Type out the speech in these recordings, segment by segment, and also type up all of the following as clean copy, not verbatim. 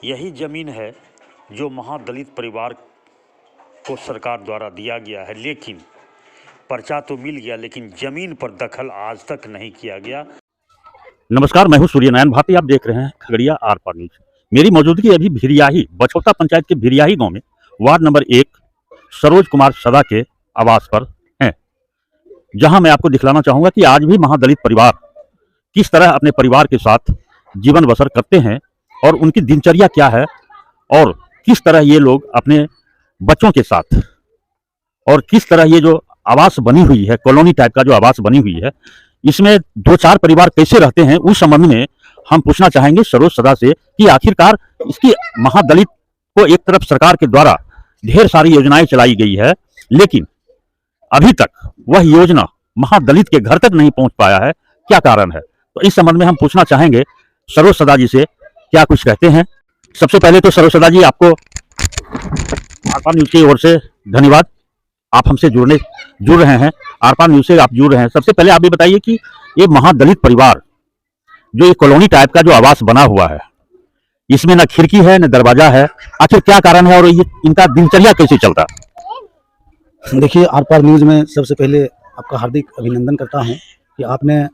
यही ज़मीन है जो महादलित परिवार को सरकार द्वारा दिया गया है, लेकिन पर्चा तो मिल गया, लेकिन ज़मीन पर दखल आज तक नहीं किया गया। नमस्कार, मैं हूं सूर्यनारायण भारती। आप देख रहे हैं खगड़िया आर पार न्यूज। मेरी मौजूदगी अभी भिरियाही बछौता पंचायत के भिरियाही गांव में वार्ड नंबर 1 सरोज कुमार सदा के आवास पर हैं, जहां मैं आपको दिखलाना चाहूंगा कि आज भी महादलित परिवार किस तरह अपने परिवार के साथ जीवन बसर करते हैं और उनकी दिनचर्या क्या है और किस तरह ये लोग अपने बच्चों के साथ और किस तरह ये जो आवास बनी हुई है, कॉलोनी टाइप का जो आवास बनी हुई है, इसमें 2-4 परिवार कैसे रहते हैं, उस संबंध में हम पूछना चाहेंगे सरोज सदा से कि आखिरकार इसकी महादलित को एक तरफ सरकार के द्वारा ढेर सारी योजनाएं चलाई गई है, लेकिन अभी तक वह योजना महादलित के घर तक नहीं पहुंच पाया है। क्या कारण है? तो इस संबंध में हम पूछना चाहेंगे सरोज सदा जी से, क्या कुछ कहते हैं। सबसे पहले तो सरोज सदा जी, आपको आरपार न्यूज की ओर से धन्यवाद। आप हमसे जुड़ रहे हैं, आरपार न्यूज से आप जुड़ रहे हैं। सबसे पहले आप ये बताइए कि ये महादलित परिवार जो ये कॉलोनी टाइप का जो आवास बना हुआ है, इसमें न खिड़की है न दरवाजा है, आखिर क्या कारण है और ये इनका दिनचर्या कैसे चलता? देखिए, आरपार न्यूज में सबसे पहले आपका हार्दिक अभिनंदन करता हूं कि आपने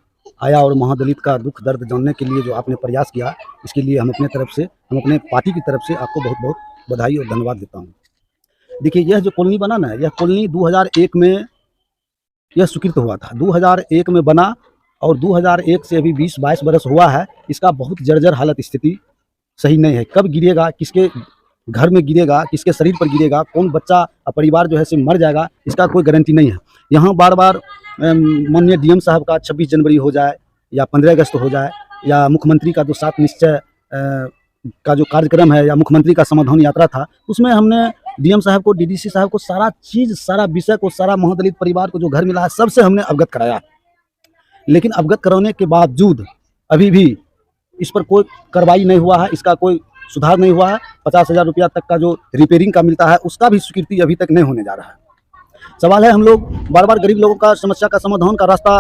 आया और महादलित का दुख दर्द जानने के लिए जो आपने प्रयास किया, इसके लिए हम अपने पार्टी की तरफ से आपको बहुत बहुत बधाई और धन्यवाद देता हूं। देखिए, यह जो कॉलोनी बना ना, यह कॉलोनी 2001 में यह स्वीकृत हुआ था। 2001 में बना और 2001 से अभी 20-22 बरस हुआ है। इसका बहुत जर्जर हालत, स्थिति सही नहीं है। कब गिरेगा, किसके घर में गिरेगा, किसके शरीर पर गिरेगा, कौन बच्चा परिवार जो है से मर जाएगा, इसका कोई गारंटी नहीं है। यहाँ बार बार माननीय डीएम साहब का 26 जनवरी हो जाए या 15 अगस्त हो जाए या मुख्यमंत्री का जो 7 निश्चय का जो कार्यक्रम है या मुख्यमंत्री का समाधान यात्रा था, उसमें हमने डीएम साहब को, डीडीसी साहब को सारा चीज़, सारा विषय को, सारा महादलित परिवार को जो घर मिला है सबसे हमने अवगत कराया। लेकिन अवगत कराने के बावजूद अभी भी इस पर कोई कार्रवाई नहीं हुआ है, इसका कोई सुधार नहीं हुआ है। 50,000 रुपया तक का जो रिपेयरिंग का मिलता है उसका भी स्वीकृति अभी तक नहीं होने जा रहा है। सवाल है, हम लोग बार बार गरीब लोगों का समस्या का समाधान का रास्ता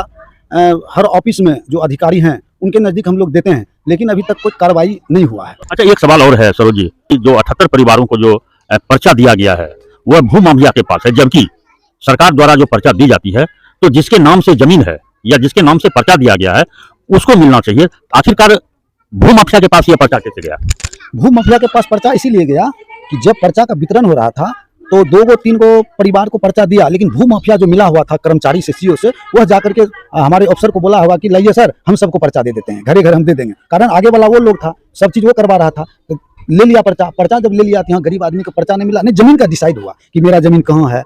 हर ऑफिस में जो अधिकारी हैं उनके नज़दीक हम लोग देते हैं, लेकिन अभी तक कोई कार्रवाई नहीं हुआ है। अच्छा, एक सवाल और है सरोज जी, जो 78 परिवारों को जो पर्चा दिया गया है वह भू माफिया के पास है, जबकि सरकार द्वारा जो पर्चा दी जाती है तो जिसके नाम से जमीन है या जिसके नाम से पर्चा दिया गया है उसको मिलना चाहिए। आखिरकार भू माफिया के पास यह पर्चा कैसे गया? भू माफिया के पास पर्चा इसीलिए गया कि जब पर्चा का वितरण हो रहा था तो 2-3 परिवार को पर्चा दिया, लेकिन भू माफिया जो मिला हुआ था कर्मचारी से, सीओ से, वह जाकर के हमारे अफसर को बोला होगा कि लाइए सर, हम सबको पर्चा दे देते हैं, घरे घर हम दे देंगे। कारण आगे वाला वो लोग था, सब चीज़ वो करवा रहा था, तो ले लिया पर्चा जब ले लिया तो यहाँ गरीब आदमी को पर्चा नहीं मिला। नहीं, जमीन का डिसाइड हुआ कि मेरा जमीन कहाँ है,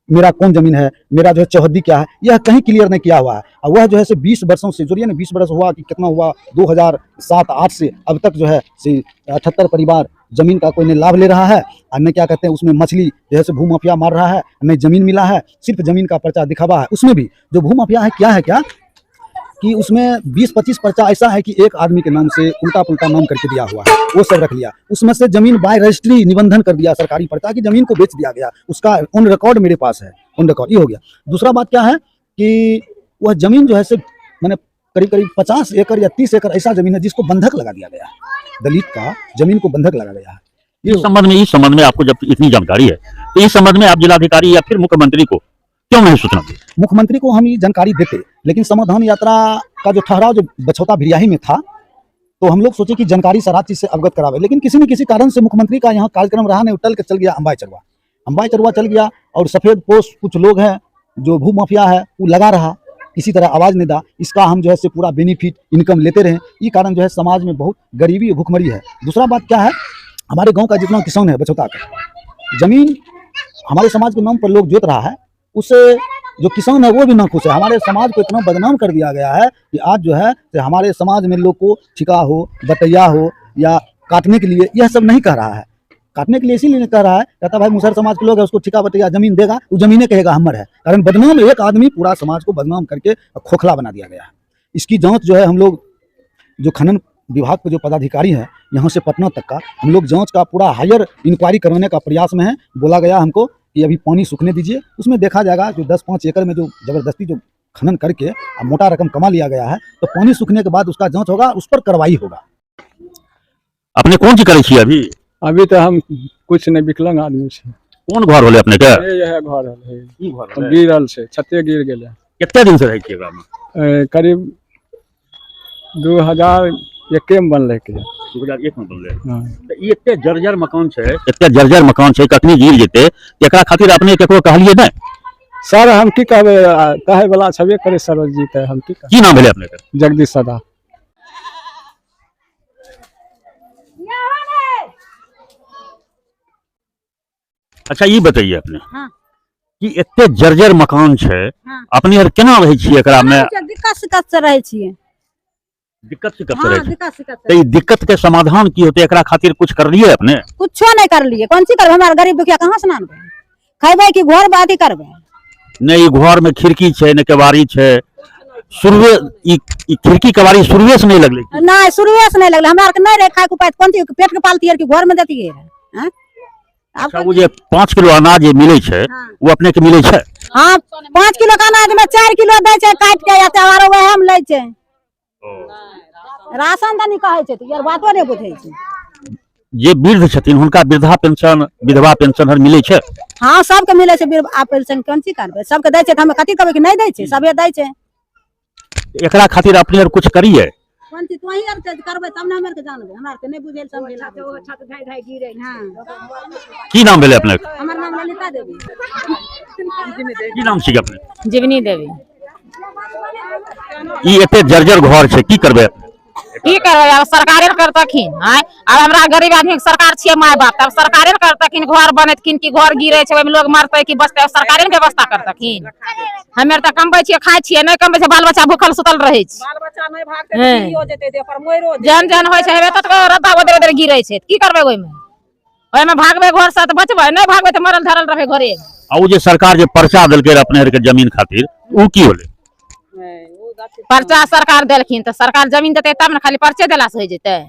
मेरा कौन जमीन है, मेरा जो है चौहद्दी क्या है, यह कहीं क्लियर नहीं किया हुआ है। और वह जो है से 20 वर्षों से, जोड़िए ना, 20 वर्ष हुआ कि कितना हुआ, 2007-8 से अब तक जो है से 78 परिवार जमीन का कोई नहीं लाभ ले रहा है और न क्या कहते हैं उसमें मछली जो है से भू माफिया मार रहा है, नहीं जमीन मिला है, सिर्फ जमीन का पर्चा दिखावा है। उसमें भी जो भू माफिया है क्या कि उसमें 20-25 पर्चा ऐसा है कि एक आदमी के नाम से उल्टा पुल्टा नाम करके दिया हुआ है, वो सब रख लिया। उसमें से जमीन बाय रजिस्ट्री निबंधन कर दिया, सरकारी पर्चा की जमीन को बेच दिया गया, उसका ऑन रिकॉर्ड मेरे पास है, ऑन रिकॉर्ड। ये हो गया। दूसरा बात क्या है कि वह जमीन जो है से मैंने करीब 50 एकड़ या 30 एकड़ ऐसा जमीन है जिसको बंधक लगा दिया गया है, दलित का जमीन को बंधक लगा गया है। इस संबंध में आपको जब इतनी जानकारी है तो इस संबंध में आप जिलाधिकारी या फिर मुख्यमंत्री को क्यों नहीं सूचना दी? मुख्यमंत्री को हम ये जानकारी देते, लेकिन समाधान यात्रा का जो ठहराव जो बछौता भिरियाही में था, तो हम लोग सोचे कि जानकारी सारा चीज से अवगत करावे, लेकिन किसी न किसी कारण से मुख्यमंत्री का यहाँ कार्यक्रम रहा नहीं, टल के चल गया अंबाई चरवा चल गया। और सफेद पोस्ट कुछ लोग हैं जो भू माफिया है वो लगा रहा, किसी तरह आवाज नहीं दा, इसका हम जो है से पूरा बेनिफिट इनकम लेते रहे। ये कारण जो है समाज में बहुत गरीबी भुखमरी है। दूसरा बात क्या है, हमारे गाँव का जितना किसान है बछौता का जमीन हमारे समाज के नाम पर लोग जोत रहा है, उससे जो किसान है वो भी ना खुश है। हमारे समाज को इतना बदनाम कर दिया गया है कि आज जो है हमारे समाज में लोग को ठिका हो, बटैया हो या काटने के लिए, यह सब नहीं कह रहा है। काटने के लिए इसीलिए नहीं कह रहा है, कहता भाई मुसहर समाज के लोग है, उसको ठिका बटैया जमीन देगा, वो जमीनें कहेगा हमर है। कारण बदनाम, एक आदमी पूरा समाज को बदनाम करके खोखला बना दिया गया है। इसकी जाँच जो है हम लोग जो खनन विभाग के जो पदाधिकारी हैं यहाँ से पटना तक का, हम लोग जाँच का पूरा हायर इंक्वायरी करवाने का प्रयास में है। बोला गया हमको कि अभी पानी सूखने दीजिए, उसमें देखा जाएगा जो 10-5 एकड़ में जो जबरदस्ती जो खनन करके मोटा रकम कमा लिया गया है, तो पानी सूखने के बाद उसका जांच होगा, उस पर कार्रवाई होगा। अपने कौन चीज करे छियै अभी? अभी तो हम कुछ नहीं, विकलांग आदमी छे। कौन घर होले अपने के? ये है घर है, की घर होले? गिरल छे, छते गिर गेले। कितने दिन से रहै छियै एकरा में? करीब 2001 में बनले के। 2001 में बनले। हाँ। त ई एते जर्जर मकान छै, एते जर्जर मकान छै, कखनी गिर जेते एकरा खातिर अपने केकरो कहलिए नै? सर हम की कहबे, कहे वाला छबे करे सरोज जी, ते हम की कहब। की नाम भेले अपने के? जगदीश सदा। अच्छा ये बताइए अपने हाँ। कि एते जर्जर मकान छै, हाँ। अपने आर केना रहै छियै एकरा में? दिक्कत से रहे छिए। दिक्कत से हाँ, रहै छियै। दिक्कत तो ई दिक्कत के समाधान की होते, एकरा खातिर कुछ कर लिए अपने? कुछो नहीं कर लिए, कौन सी करबे? हमारा गरीब दुखिया कहाँ से नानबे? खेबे कि घर बाती करबे? नहीं, ई घर में खिड़की छै, न केवाड़ी छै, शुरुए ई खिड़की केवाड़ी शुरुए से नहीं लगले? नहीं, शुरुए से नहीं लगले। हमरा के नहीं रहे खाए के उपाय, कौन सी पेट के पालती है कि घर में देती है? हैं? अच्छा, वो जे 5 किलो अनाज जे मिले छै, हाँ। वो अपने के मिले छै? हाँ, 5 किलो का अनाज में 4 किलो दे छै काट के, या चावल वह हम ले छै। राशन दनी कहे छै, यार बातो नहीं बुझे छै। जे वृद्ध छथिन हुनका वृद्धा पेंशन, विधवा पेंशन हर मिले छै? हाँ, सबके मिले छै आ पेंशन, कौन सी करबे? सबके दे छै त हम कथि कहबे कि नहीं दे छै? सबे दे छै। एकरा खातिर अपने आर कुछ करिए? कौन सी तोही आर करबे तब ना हमरा के जानबे। हमरा के नहीं बुझेल समझेल। छत ढाई ढाई गिरे। हां। की नाम भेले अपने के? हमर नाम ललिता देवी। की नाम छी अपने? जीवनी देवी। ई एते जर्जर घर छै, की करबे? की करबे? अब सरकारे करतखिन। हैं, अब हमरा गरीब आदमी के सरकार छिए माय बाप, तब सरकारे करतखिन। घर बनतखिन कि घर गिरे छै, ओय में लोग मरतै कि बचतै, सरकारे ने व्यवस्था करतखिन। हमे त कमबै छिए, खाइ छिए, नहीं कमबै छै बाल बच्चा भूखल सुतल रहै छै। बाल बच्चा नहीं भागतै त की हो जेतै? दे पर मोइरो जन जन होय छै, हेबे त रद्दा ओदरे ओदरे गिरै छै। की करबै ओय में? ओय में भागबै घर से त बचबै, नहीं भागबै त मरल धरल रहबै घरे। आ वो जे सरकार जे पर्चा देलकै अपने आर के जमीन खातिर, ऊ की होले? पर्चा सरकार देलखिन त सरकार जमीन देतै तब ने, खाली पर्चे देला से हो जेतै?